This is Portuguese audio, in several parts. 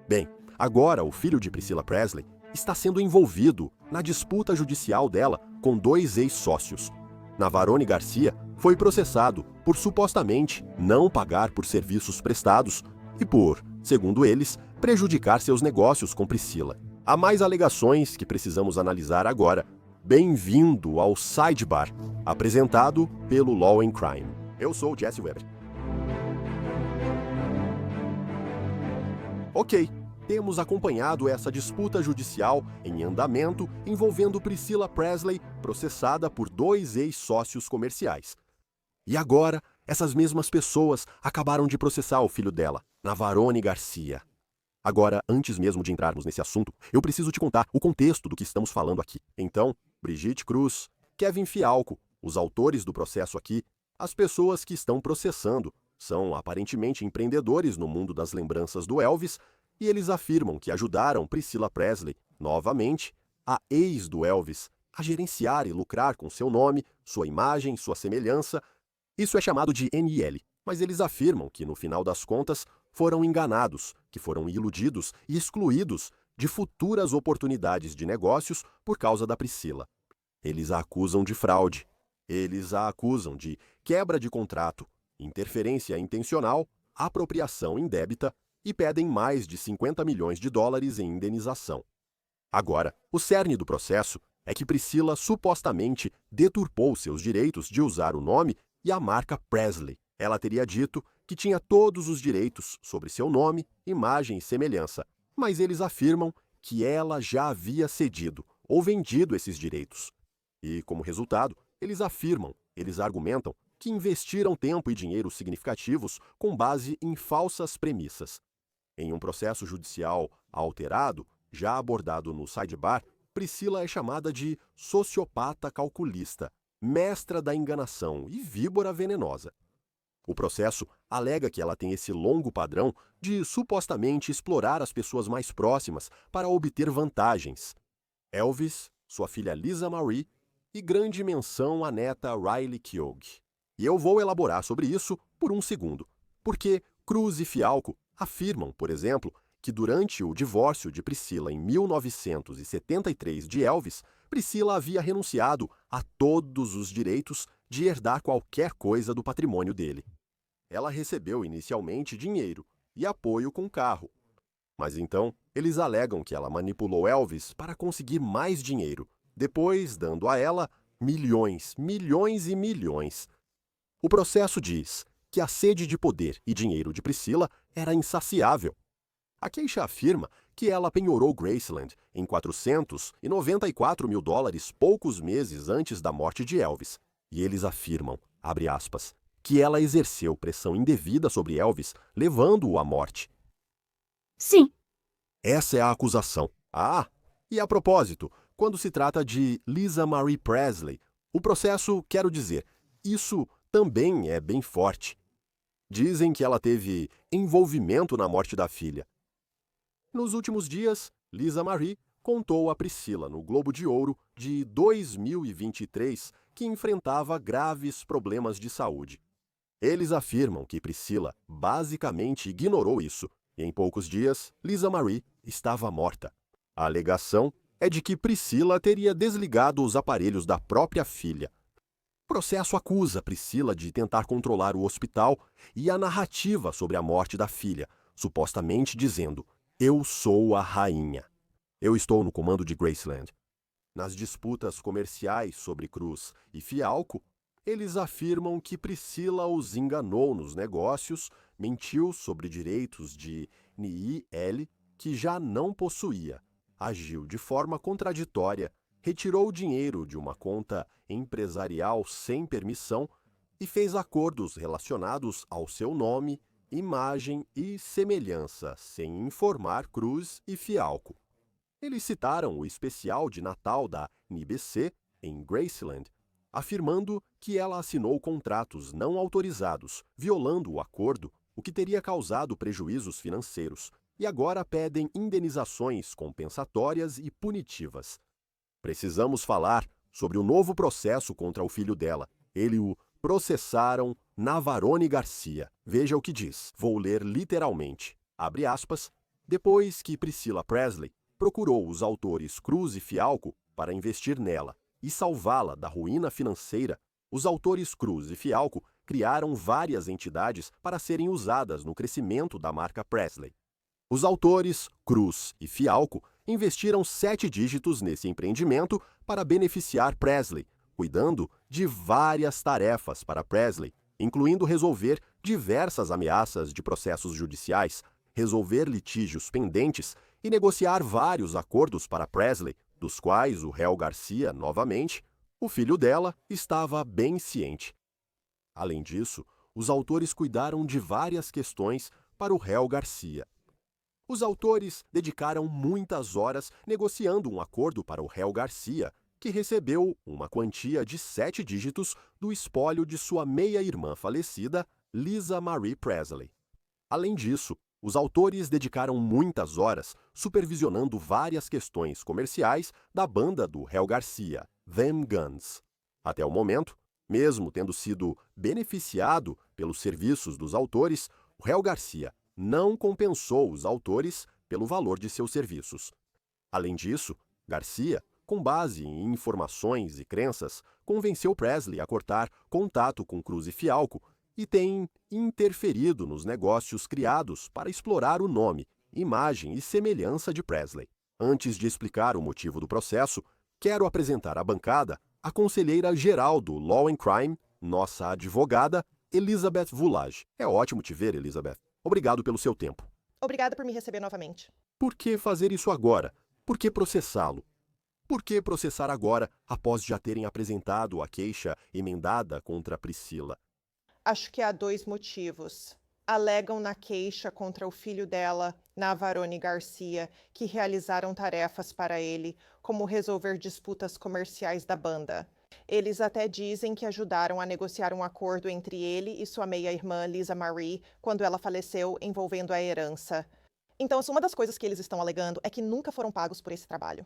Bem, agora o filho de Priscilla Presley está sendo envolvido na disputa judicial dela com dois ex-sócios. Navarone Garcia foi processado por supostamente não pagar por serviços prestados e por, segundo eles, prejudicar seus negócios com Priscilla. Há mais alegações que precisamos analisar agora. Bem-vindo ao Sidebar, apresentado pelo Law and Crime. Eu sou Jesse Weber. Ok, temos acompanhado essa disputa judicial em andamento envolvendo Priscilla Presley, processada por dois ex-sócios comerciais. E agora, essas mesmas pessoas acabaram de processar o filho dela, Navarone Garcia. Agora, antes mesmo de entrarmos nesse assunto, eu preciso te contar o contexto do que estamos falando aqui. Então, Brigitte Cruz, Kevin Fialco, os autores do processo aqui, as pessoas que estão processando, são aparentemente empreendedores no mundo das lembranças do Elvis e eles afirmam que ajudaram Priscilla Presley, novamente, a ex do Elvis, a gerenciar e lucrar com seu nome, sua imagem, sua semelhança. Isso é chamado de NIL, mas eles afirmam que, no final das contas, foram enganados, que foram iludidos e excluídos de futuras oportunidades de negócios por causa da Priscilla. Eles a acusam de fraude, eles a acusam de quebra de contrato, interferência intencional, apropriação indébita e pedem mais de 50 milhões de dólares em indenização. Agora, o cerne do processo é que Priscilla supostamente deturpou seus direitos de usar o nome e a marca Presley. Ela teria dito que tinha todos os direitos sobre seu nome, imagem e semelhança, mas eles afirmam que ela já havia cedido ou vendido esses direitos. E, como resultado, eles argumentam que investiram tempo e dinheiro significativos com base em falsas premissas. Em um processo judicial alterado, já abordado no Sidebar, Priscilla é chamada de sociopata calculista, mestra da enganação e víbora venenosa. O processo alega que ela tem esse longo padrão de supostamente explorar as pessoas mais próximas para obter vantagens. Elvis, sua filha Lisa Marie e grande menção à neta Riley Keough. E eu vou elaborar sobre isso por um segundo, porque Cruz e Fialco afirmam, por exemplo, que durante o divórcio de Priscilla em 1973 de Elvis, Priscilla havia renunciado a todos os direitos de herdar qualquer coisa do patrimônio dele. Ela recebeu inicialmente dinheiro e apoio com carro. Mas então, eles alegam que ela manipulou Elvis para conseguir mais dinheiro, depois dando a ela milhões, milhões e milhões. O processo diz que a sede de poder e dinheiro de Priscilla era insaciável. A queixa afirma que ela penhorou Graceland em 494 mil dólares poucos meses antes da morte de Elvis. E eles afirmam, abre aspas, que ela exerceu pressão indevida sobre Elvis, levando-o à morte. Sim. Essa é a acusação. E a propósito, quando se trata de Lisa Marie Presley, o processo, quero dizer, isso também é bem forte. Dizem que ela teve envolvimento na morte da filha. Nos últimos dias, Lisa Marie contou a Priscilla no Globo de Ouro de 2023 que enfrentava graves problemas de saúde. Eles afirmam que Priscilla basicamente ignorou isso e em poucos dias, Lisa Marie estava morta. A alegação é de que Priscilla teria desligado os aparelhos da própria filha. O processo acusa Priscilla de tentar controlar o hospital e a narrativa sobre a morte da filha, supostamente dizendo: "Eu sou a rainha. Eu estou no comando de Graceland." Nas disputas comerciais sobre Cruz e Fialco, eles afirmam que Priscilla os enganou nos negócios, mentiu sobre direitos de NIL que já não possuía, agiu de forma contraditória, retirou dinheiro de uma conta empresarial sem permissão e fez acordos relacionados ao seu nome, imagem e semelhança, sem informar Cruz e Fialco. Eles citaram o especial de Natal da NBC em Graceland, afirmando que ela assinou contratos não autorizados, violando o acordo, o que teria causado prejuízos financeiros, e agora pedem indenizações compensatórias e punitivas. Precisamos falar sobre o novo processo contra o filho dela. Ele o processaram Navarone Garcia. Veja o que diz. Vou ler literalmente. Abre aspas. Depois que Priscilla Presley procurou os autores Cruz e Fialco para investir nela e salvá-la da ruína financeira, os autores Cruz e Fialco criaram várias entidades para serem usadas no crescimento da marca Presley. Os autores Cruz e Fialco investiram 7 dígitos nesse empreendimento para beneficiar Presley, cuidando de várias tarefas para Presley, incluindo resolver diversas ameaças de processos judiciais, resolver litígios pendentes e negociar vários acordos para Presley, dos quais o réu Garcia, novamente, o filho dela, estava bem ciente. Além disso, os autores cuidaram de várias questões para o réu Garcia. Os autores dedicaram muitas horas negociando um acordo para o réu Garcia, que recebeu uma quantia de 7 dígitos do espólio de sua meia-irmã falecida, Lisa Marie Presley. Além disso, os autores dedicaram muitas horas supervisionando várias questões comerciais da banda do réu Garcia, Them Guns. Até o momento, mesmo tendo sido beneficiado pelos serviços dos autores, o réu Garcia não compensou os autores pelo valor de seus serviços. Além disso, Garcia, com base em informações e crenças, convenceu Presley a cortar contato com Cruz e Fialco e tem interferido nos negócios criados para explorar o nome, imagem e semelhança de Presley. Antes de explicar o motivo do processo, quero apresentar à bancada a conselheira-geral do Law and Crime, nossa advogada, Elizabeth Vulage. É ótimo te ver, Elizabeth. Obrigado pelo seu tempo. Obrigada por me receber novamente. Por que fazer isso agora? Por que processá-lo? Por que processar agora, após já terem apresentado a queixa emendada contra Priscilla? Acho que há 2 motivos. Alegam na queixa contra o filho dela, Navarone Garcia, que realizaram tarefas para ele, como resolver disputas comerciais da banda. Eles até dizem que ajudaram a negociar um acordo entre ele e sua meia-irmã Lisa Marie quando ela faleceu, envolvendo a herança. Então, uma das coisas que eles estão alegando é que nunca foram pagos por esse trabalho.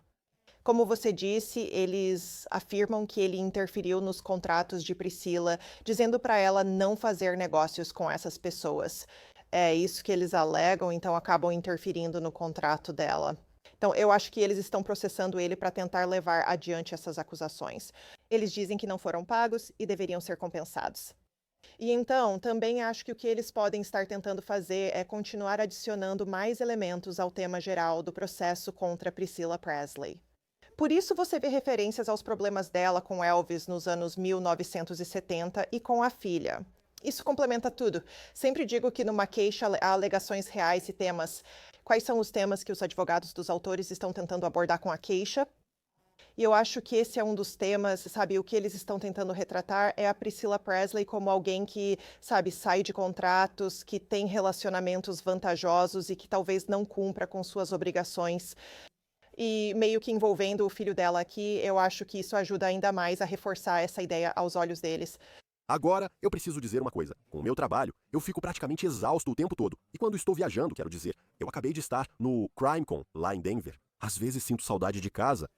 Como você disse, eles afirmam que ele interferiu nos contratos de Priscilla, dizendo para ela não fazer negócios com essas pessoas. É isso que eles alegam, então acabam interferindo no contrato dela. Então, eu acho que eles estão processando ele para tentar levar adiante essas acusações. Eles dizem que não foram pagos e deveriam ser compensados. E então, também acho que o que eles podem estar tentando fazer é continuar adicionando mais elementos ao tema geral do processo contra Priscilla Presley. Por isso você vê referências aos problemas dela com Elvis nos anos 1970 e com a filha. Isso complementa tudo. Sempre digo que numa queixa há alegações reais e temas. Quais são os temas que os advogados dos autores estão tentando abordar com a queixa? E eu acho que esse é um dos temas, sabe, o que eles estão tentando retratar é a Priscilla Presley como alguém que, sabe, sai de contratos, que tem relacionamentos vantajosos e que talvez não cumpra com suas obrigações. E meio que envolvendo o filho dela aqui, eu acho que isso ajuda ainda mais a reforçar essa ideia aos olhos deles. Agora, eu preciso dizer uma coisa. Com o meu trabalho, eu fico praticamente exausto o tempo todo. E quando estou viajando, quero dizer, eu acabei de estar no CrimeCon, lá em Denver. Às vezes sinto saudade de casa.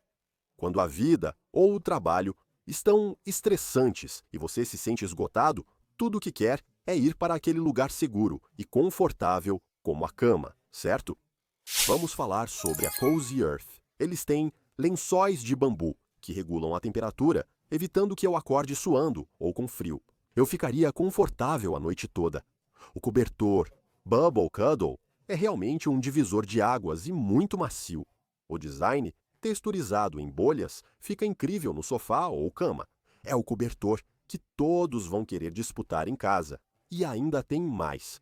Quando a vida ou o trabalho estão estressantes e você se sente esgotado, tudo o que quer é ir para aquele lugar seguro e confortável como a cama, certo? Vamos falar sobre a Cozy Earth. Eles têm lençóis de bambu que regulam a temperatura, evitando que eu acorde suando ou com frio. Eu ficaria confortável a noite toda. O cobertor Bubble Cuddle é realmente um divisor de águas e muito macio. O design, texturizado em bolhas, fica incrível no sofá ou cama. É o cobertor que todos vão querer disputar em casa. E ainda tem mais.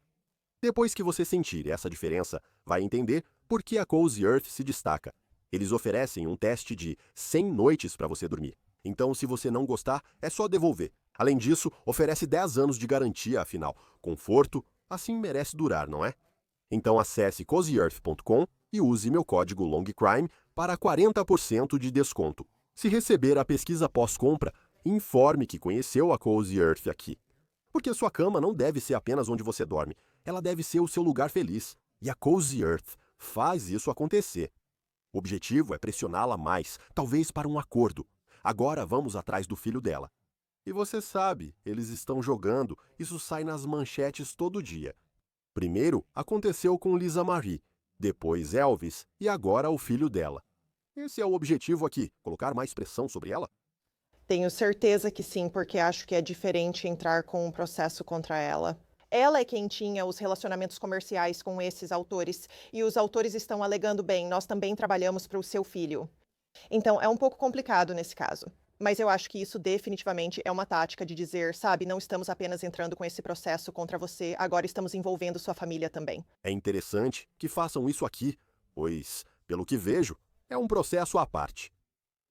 Depois que você sentir essa diferença, vai entender por que a Cozy Earth se destaca. Eles oferecem um teste de 100 noites para você dormir. Então, se você não gostar, é só devolver. Além disso, oferece 10 anos de garantia, afinal. Conforto, assim merece durar, não é? Então acesse cozyearth.com e use meu código LONGCRIME para 40% de desconto. Se receber a pesquisa pós-compra, informe que conheceu a Cozy Earth aqui. Porque sua cama não deve ser apenas onde você dorme, ela deve ser o seu lugar feliz. E a Cozy Earth faz isso acontecer. O objetivo é pressioná-la mais, talvez para um acordo. Agora vamos atrás do filho dela. E você sabe, eles estão jogando, isso sai nas manchetes todo dia. Primeiro, aconteceu com Lisa Marie. depois Elvis e agora o filho dela. Esse é o objetivo aqui, colocar mais pressão sobre ela? Tenho certeza que sim, porque acho que é diferente entrar com um processo contra ela. Ela é quem tinha os relacionamentos comerciais com esses autores, e os autores estão alegando bem, nós também trabalhamos para o seu filho. Então, é um pouco complicado nesse caso. Mas eu acho que isso definitivamente é uma tática de dizer, sabe, não estamos apenas entrando com esse processo contra você, agora estamos envolvendo sua família também. É interessante que façam isso aqui, pois, pelo que vejo, é um processo à parte.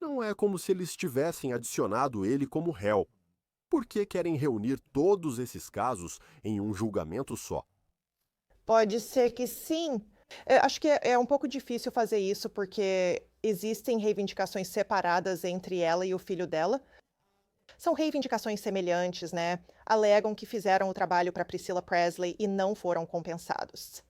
Não é como se eles tivessem adicionado ele como réu. Por que querem reunir todos esses casos em um julgamento só? Pode ser que sim. Acho que é um pouco difícil fazer isso, porque existem reivindicações separadas entre ela e o filho dela. São reivindicações semelhantes, né? Alegam que fizeram o trabalho para Priscilla Presley e não foram compensados.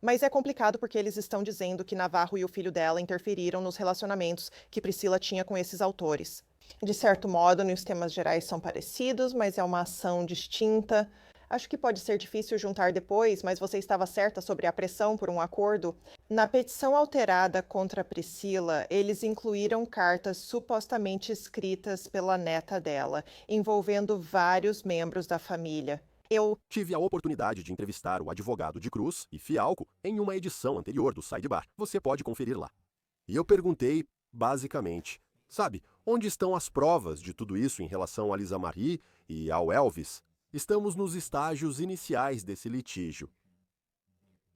Mas é complicado porque eles estão dizendo que Navarro e o filho dela interferiram nos relacionamentos que Priscilla tinha com esses autores. De certo modo, nos temas gerais são parecidos, mas é uma ação distinta. Acho que pode ser difícil juntar depois, mas você estava certa sobre a pressão por um acordo. Na petição alterada contra Priscilla, eles incluíram cartas supostamente escritas pela neta dela, envolvendo vários membros da família. Eu Tive a oportunidade de entrevistar o advogado de Cruz e Fialco em uma edição anterior do Sidebar. Você pode conferir lá. E eu perguntei, basicamente, sabe, onde estão as provas de tudo isso em relação a Lisa Marie e ao Elvis? Estamos nos estágios iniciais desse litígio.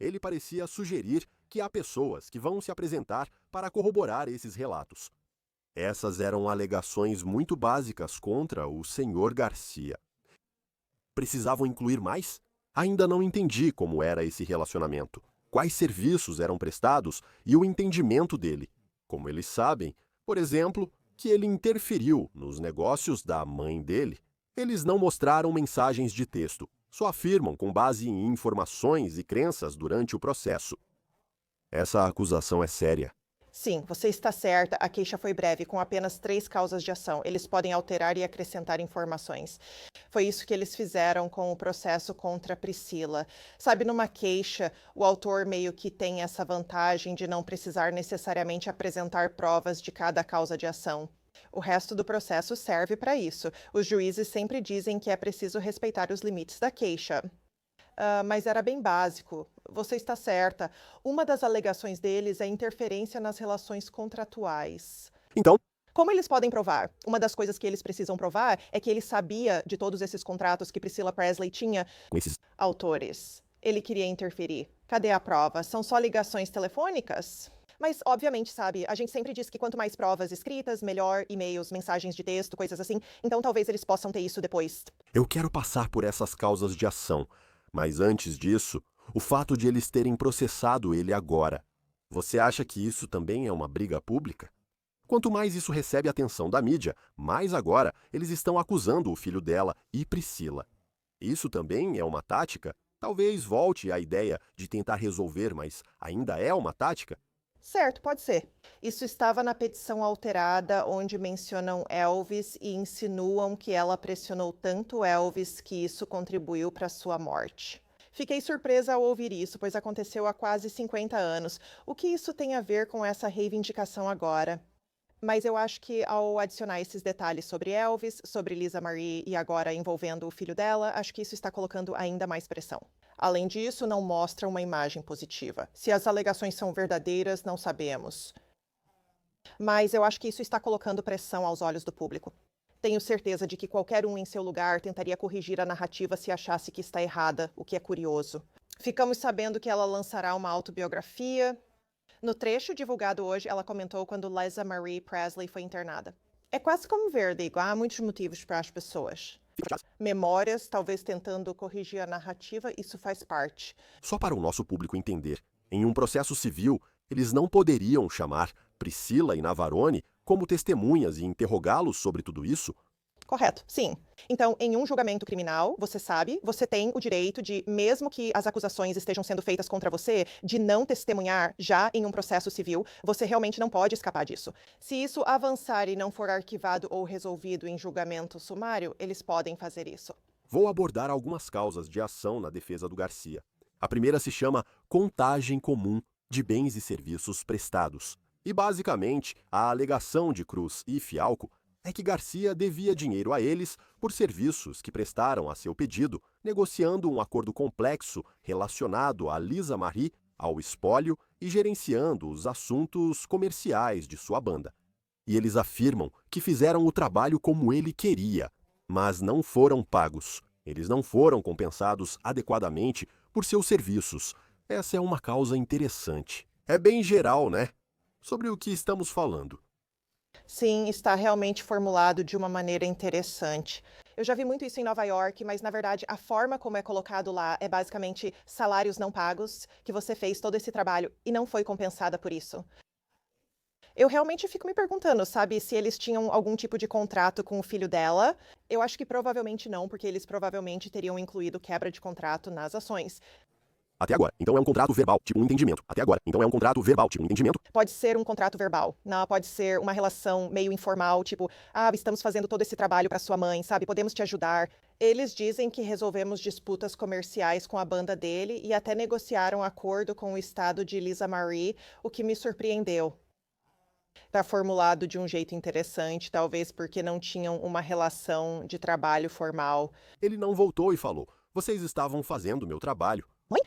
Ele parecia sugerir que há pessoas que vão se apresentar para corroborar esses relatos. Essas eram alegações muito básicas contra o Sr. Garcia. Precisavam incluir mais? Ainda não entendi como era esse relacionamento, quais serviços eram prestados e o entendimento dele. Como eles sabem, por exemplo, que ele interferiu nos negócios da mãe dele. Eles não mostraram mensagens de texto, só afirmam com base em informações e crenças durante o processo. Essa acusação é séria. Sim, você está certa. A queixa foi breve, com apenas 3 causas de ação. Eles podem alterar e acrescentar informações. Foi isso que eles fizeram com o processo contra Priscilla. Sabe, numa queixa, o autor meio que tem essa vantagem de não precisar necessariamente apresentar provas de cada causa de ação. O resto do processo serve para isso. Os juízes sempre dizem que é preciso respeitar os limites da queixa. Mas era bem básico. Você está certa. Uma das alegações deles é interferência nas relações contratuais. Então, Como eles podem provar? Uma das coisas que eles precisam provar é que ele sabia de todos esses contratos que Priscilla Presley tinha com esses autores. Ele queria interferir. Cadê a prova? São só ligações telefônicas? Mas, obviamente, sabe, a gente sempre diz que quanto mais provas escritas, melhor, e-mails, mensagens de texto, coisas assim. Então talvez eles possam ter isso depois. eu quero passar por essas causas de ação, mas antes disso, o fato de eles terem processado ele agora. Você acha que isso também é uma briga pública? Quanto mais isso recebe atenção da mídia, mais agora eles estão acusando o filho dela e Priscilla. Isso também é uma tática? Talvez volte à ideia de tentar resolver, mas ainda é uma tática? Certo, pode ser. Isso estava na petição alterada, onde mencionam Elvis e insinuam que ela pressionou tanto Elvis que isso contribuiu para sua morte. Fiquei surpresa ao ouvir isso, pois aconteceu há quase 50 anos. O que isso tem a ver com essa reivindicação agora? Mas eu acho que ao adicionar esses detalhes sobre Elvis, sobre Lisa Marie e agora envolvendo o filho dela, acho que isso está colocando ainda mais pressão. Além disso, não mostra uma imagem positiva. Se as alegações são verdadeiras, não sabemos. Mas eu acho que isso está colocando pressão aos olhos do público. Tenho certeza de que qualquer um em seu lugar tentaria corrigir a narrativa se achasse que está errada, o que é curioso. Ficamos sabendo que ela lançará uma autobiografia. No trecho divulgado hoje, ela comentou quando Lisa Marie Presley foi internada. É quase como ver, digo, há muitos motivos para as pessoas. Memórias, talvez tentando corrigir a narrativa, isso faz parte. Só para o nosso público entender, em um processo civil, eles não poderiam chamar Priscilla e Navarone como testemunhas e interrogá-los sobre tudo isso? Correto, sim. Então, em um julgamento criminal, você sabe, você tem o direito de, mesmo que as acusações estejam sendo feitas contra você, de não testemunhar já em um processo civil. Você realmente não pode escapar disso. Se isso avançar e não for arquivado ou resolvido em julgamento sumário, eles podem fazer isso. Vou abordar algumas causas de ação na defesa do Garcia. A primeira se chama contagem comum, de bens e serviços prestados. E, basicamente, a alegação de Cruz e Fialco é que Garcia devia dinheiro a eles por serviços que prestaram a seu pedido, negociando um acordo complexo relacionado a Lisa Marie, ao espólio e gerenciando os assuntos comerciais de sua banda. E eles afirmam que fizeram o trabalho como ele queria, mas não foram pagos. Eles não foram compensados adequadamente por seus serviços. Essa é uma causa interessante. É bem geral, né? Sobre o que estamos falando. Sim, está realmente formulado de uma maneira interessante. Eu já vi muito isso em Nova York, mas na verdade a forma como é colocado lá é basicamente salários não pagos, que você fez todo esse trabalho e não foi compensada por isso. Eu realmente fico me perguntando, sabe, se eles tinham algum tipo de contrato com o filho dela. Eu acho que provavelmente não, porque eles provavelmente teriam incluído quebra de contrato nas ações. Até agora. Então é um contrato verbal, tipo um entendimento. Até agora. Então é um contrato verbal, tipo um entendimento. Pode ser um contrato verbal, não, pode ser uma relação meio informal, tipo, estamos fazendo todo esse trabalho para sua mãe, sabe? Podemos te ajudar. Eles dizem que resolvemos disputas comerciais com a banda dele e até negociaram acordo com o estado de Lisa Marie, o que me surpreendeu. Está formulado de um jeito interessante, talvez porque não tinham uma relação de trabalho formal. Ele não voltou e falou: "Vocês estavam fazendo meu trabalho." Oi?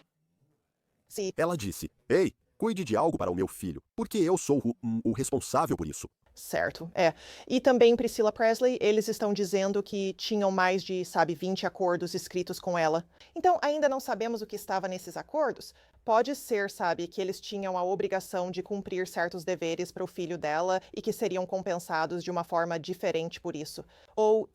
Sim. Ela disse: "Ei, cuide de algo para o meu filho, porque eu sou o responsável por isso." Certo, é. E também Priscilla Presley, eles estão dizendo que tinham mais de, 20 acordos escritos com ela. Então, ainda não sabemos o que estava nesses acordos. Pode ser, que eles tinham a obrigação de cumprir certos deveres para o filho dela e que seriam compensados de uma forma diferente por isso. Ou,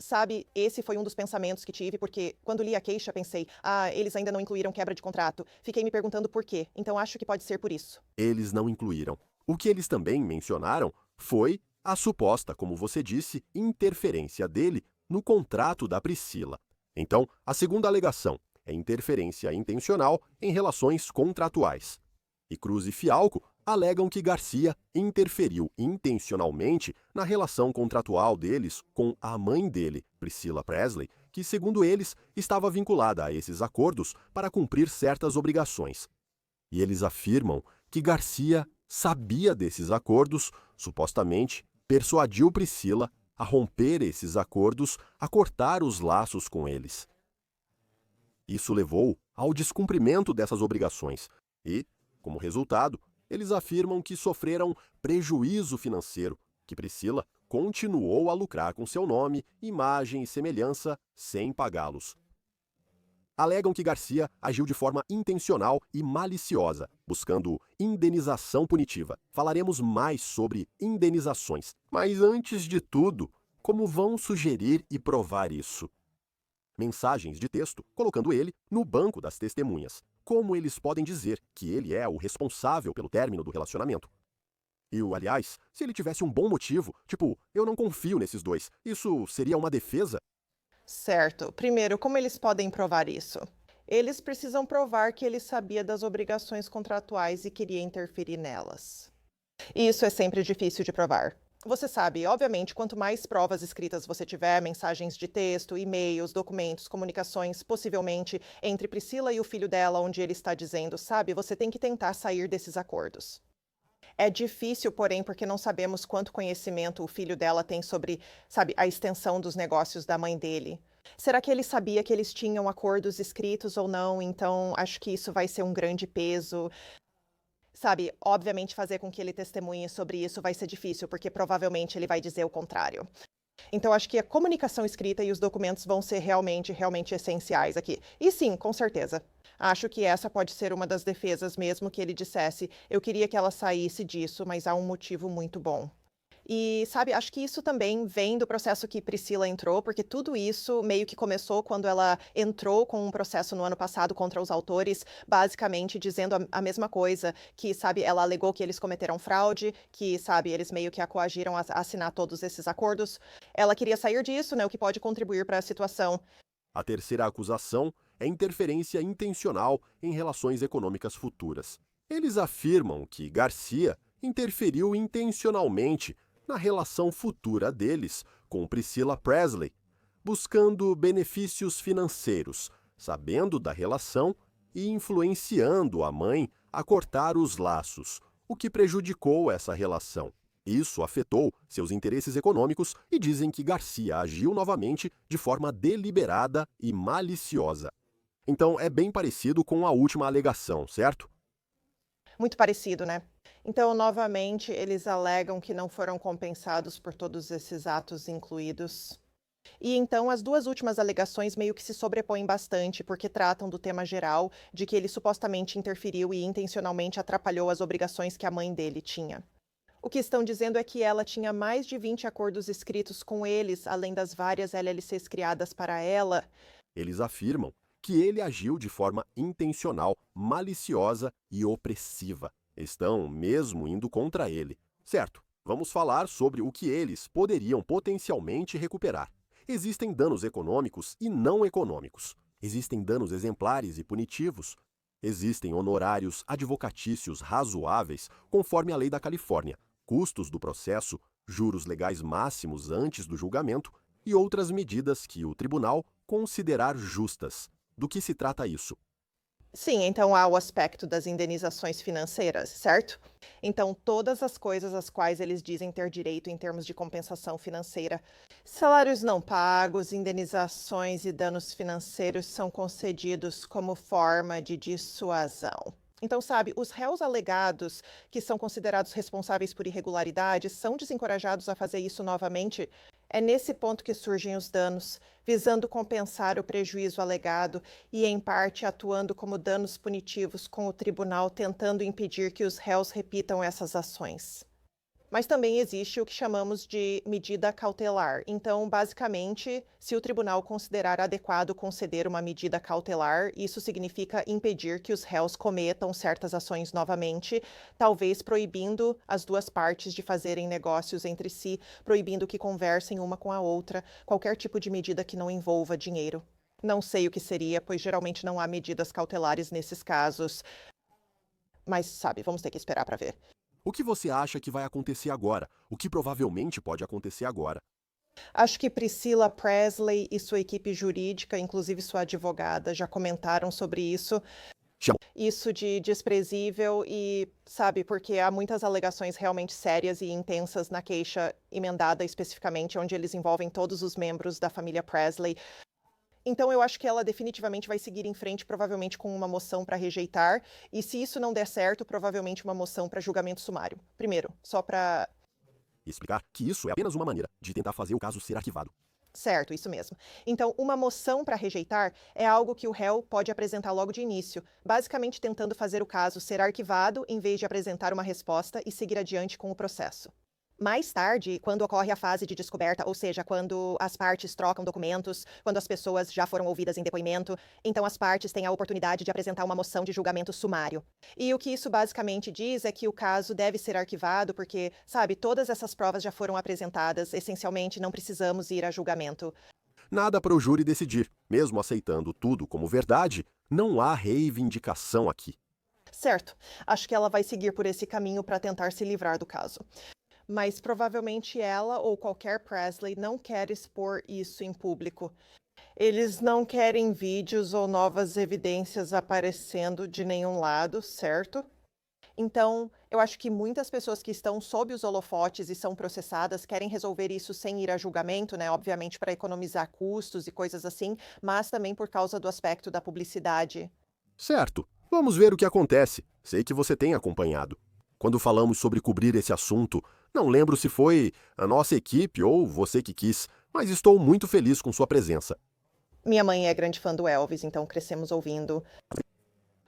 esse foi um dos pensamentos que tive, porque quando li a queixa pensei, eles ainda não incluíram quebra de contrato. Fiquei me perguntando por quê. Então, acho que pode ser por isso. Eles não incluíram. O que eles também mencionaram foi a suposta, como você disse, interferência dele no contrato da Priscila. Então, a segunda alegação é interferência intencional em relações contratuais. E Cruz e Fialco alegam que Garcia interferiu intencionalmente na relação contratual deles com a mãe dele, Priscilla Presley, que, segundo eles, estava vinculada a esses acordos para cumprir certas obrigações. E eles afirmam que Garcia sabia desses acordos, supostamente persuadiu Priscilla a romper esses acordos, a cortar os laços com eles. Isso levou ao descumprimento dessas obrigações e, como resultado, eles afirmam que sofreram prejuízo financeiro, que Priscilla continuou a lucrar com seu nome, imagem e semelhança sem pagá-los. Alegam que Garcia agiu de forma intencional e maliciosa, buscando indenização punitiva. Falaremos mais sobre indenizações. Mas antes de tudo, como vão sugerir e provar isso? Mensagens de texto, colocando ele no banco das testemunhas. Como eles podem dizer que ele é o responsável pelo término do relacionamento? E, aliás, se ele tivesse um bom motivo, tipo, eu não confio nesses dois, isso seria uma defesa? Certo. Primeiro, como eles podem provar isso? Eles precisam provar que ele sabia das obrigações contratuais e queria interferir nelas. E isso é sempre difícil de provar. Você sabe, obviamente, quanto mais provas escritas você tiver, mensagens de texto, e-mails, documentos, comunicações, possivelmente entre Priscilla e o filho dela, onde ele está dizendo, você tem que tentar sair desses acordos. É difícil, porém, porque não sabemos quanto conhecimento o filho dela tem sobre, a extensão dos negócios da mãe dele. Será que ele sabia que eles tinham acordos escritos ou não? Então, acho que isso vai ser um grande peso. Obviamente fazer com que ele testemunhe sobre isso vai ser difícil, porque provavelmente ele vai dizer o contrário. Então, acho que a comunicação escrita e os documentos vão ser realmente essenciais aqui. E sim, com certeza. Acho que essa pode ser uma das defesas, mesmo que ele dissesse, eu queria que ela saísse disso, mas há um motivo muito bom. E, acho que isso também vem do processo que Priscilla entrou, porque tudo isso meio que começou quando ela entrou com um processo no ano passado contra os autores, basicamente dizendo a mesma coisa, que, ela alegou que eles cometeram fraude, que, eles meio que a coagiram a assinar todos esses acordos. Ela queria sair disso, o que pode contribuir para a situação. A terceira acusação é interferência intencional em relações econômicas futuras. Eles afirmam que Garcia interferiu intencionalmente na relação futura deles com Priscilla Presley, buscando benefícios financeiros, sabendo da relação e influenciando a mãe a cortar os laços, o que prejudicou essa relação. Isso afetou seus interesses econômicos e dizem que Garcia agiu novamente de forma deliberada e maliciosa. Então é bem parecido com a última alegação, certo? Muito parecido, né? Então, novamente, eles alegam que não foram compensados por todos esses atos incluídos. E então as duas últimas alegações meio que se sobrepõem bastante, porque tratam do tema geral de que ele supostamente interferiu e intencionalmente atrapalhou as obrigações que a mãe dele tinha. O que estão dizendo é que ela tinha mais de 20 acordos escritos com eles, além das várias LLCs criadas para ela. Eles afirmam que ele agiu de forma intencional, maliciosa e opressiva. Estão mesmo indo contra ele. Certo, vamos falar sobre o que eles poderiam potencialmente recuperar. Existem danos econômicos e não econômicos. Existem danos exemplares e punitivos. Existem honorários advocatícios razoáveis, conforme a lei da Califórnia, custos do processo, juros legais máximos antes do julgamento e outras medidas que o tribunal considerar justas. Do que se trata isso? Sim, então há o aspecto das indenizações financeiras, certo? Então, todas as coisas às quais eles dizem ter direito em termos de compensação financeira, salários não pagos, indenizações e danos financeiros são concedidos como forma de dissuasão. Então, sabe, os réus alegados, que são considerados responsáveis por irregularidades, são desencorajados a fazer isso novamente. É nesse ponto que surgem os danos, visando compensar o prejuízo alegado e, em parte, atuando como danos punitivos com o tribunal, tentando impedir que os réus repitam essas ações. Mas também existe o que chamamos de medida cautelar. Então, basicamente, se o tribunal considerar adequado conceder uma medida cautelar, isso significa impedir que os réus cometam certas ações novamente, talvez proibindo as duas partes de fazerem negócios entre si, proibindo que conversem uma com a outra, qualquer tipo de medida que não envolva dinheiro. Não sei o que seria, pois geralmente não há medidas cautelares nesses casos. Mas, sabe, vamos ter que esperar para ver. O que você acha que vai acontecer agora? O que provavelmente pode acontecer agora? Acho que Priscilla Presley e sua equipe jurídica, inclusive sua advogada, já comentaram sobre isso. Isso de desprezível e, sabe, porque há muitas alegações realmente sérias e intensas na queixa emendada especificamente, onde eles envolvem todos os membros da família Presley. Então, eu acho que ela definitivamente vai seguir em frente, provavelmente com uma moção para rejeitar, e se isso não der certo, provavelmente uma moção para julgamento sumário. Primeiro, só para... Explicar que isso é apenas uma maneira de tentar fazer o caso ser arquivado. Certo, isso mesmo. Então, uma moção para rejeitar é algo que o réu pode apresentar logo de início, basicamente tentando fazer o caso ser arquivado em vez de apresentar uma resposta e seguir adiante com o processo. Mais tarde, quando ocorre a fase de descoberta, ou seja, quando as partes trocam documentos, quando as pessoas já foram ouvidas em depoimento, então as partes têm a oportunidade de apresentar uma moção de julgamento sumário. E o que isso basicamente diz é que o caso deve ser arquivado porque, sabe, todas essas provas já foram apresentadas, essencialmente não precisamos ir a julgamento. Nada para o júri decidir. Mesmo aceitando tudo como verdade, não há reivindicação aqui. Certo, acho que ela vai seguir por esse caminho para tentar se livrar do caso. Mas provavelmente ela ou qualquer Presley não quer expor isso em público. Eles não querem vídeos ou novas evidências aparecendo de nenhum lado, certo? Então, eu acho que muitas pessoas que estão sob os holofotes e são processadas querem resolver isso sem ir a julgamento, né? Obviamente para economizar custos e coisas assim, mas também por causa do aspecto da publicidade. Certo. Vamos ver o que acontece. Sei que você tem acompanhado. Quando falamos sobre cobrir esse assunto, não lembro se foi a nossa equipe ou você que quis, mas estou muito feliz com sua presença. Minha mãe é grande fã do Elvis, então crescemos ouvindo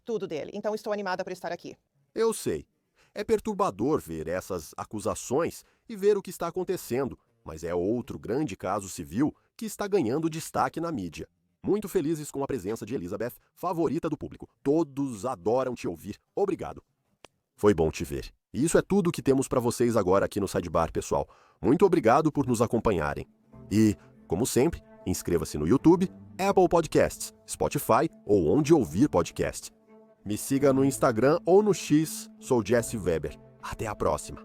tudo dele. Então estou animada por estar aqui. Eu sei. É perturbador ver essas acusações e ver o que está acontecendo, mas é outro grande caso civil que está ganhando destaque na mídia. Muito felizes com a presença de Elizabeth, favorita do público. Todos adoram te ouvir. Obrigado. Foi bom te ver. E isso é tudo que temos para vocês agora aqui no Sidebar, pessoal. Muito obrigado por nos acompanharem. E, como sempre, inscreva-se no YouTube, Apple Podcasts, Spotify ou onde ouvir podcast. Me siga no Instagram ou no X, sou Jesse Weber. Até a próxima.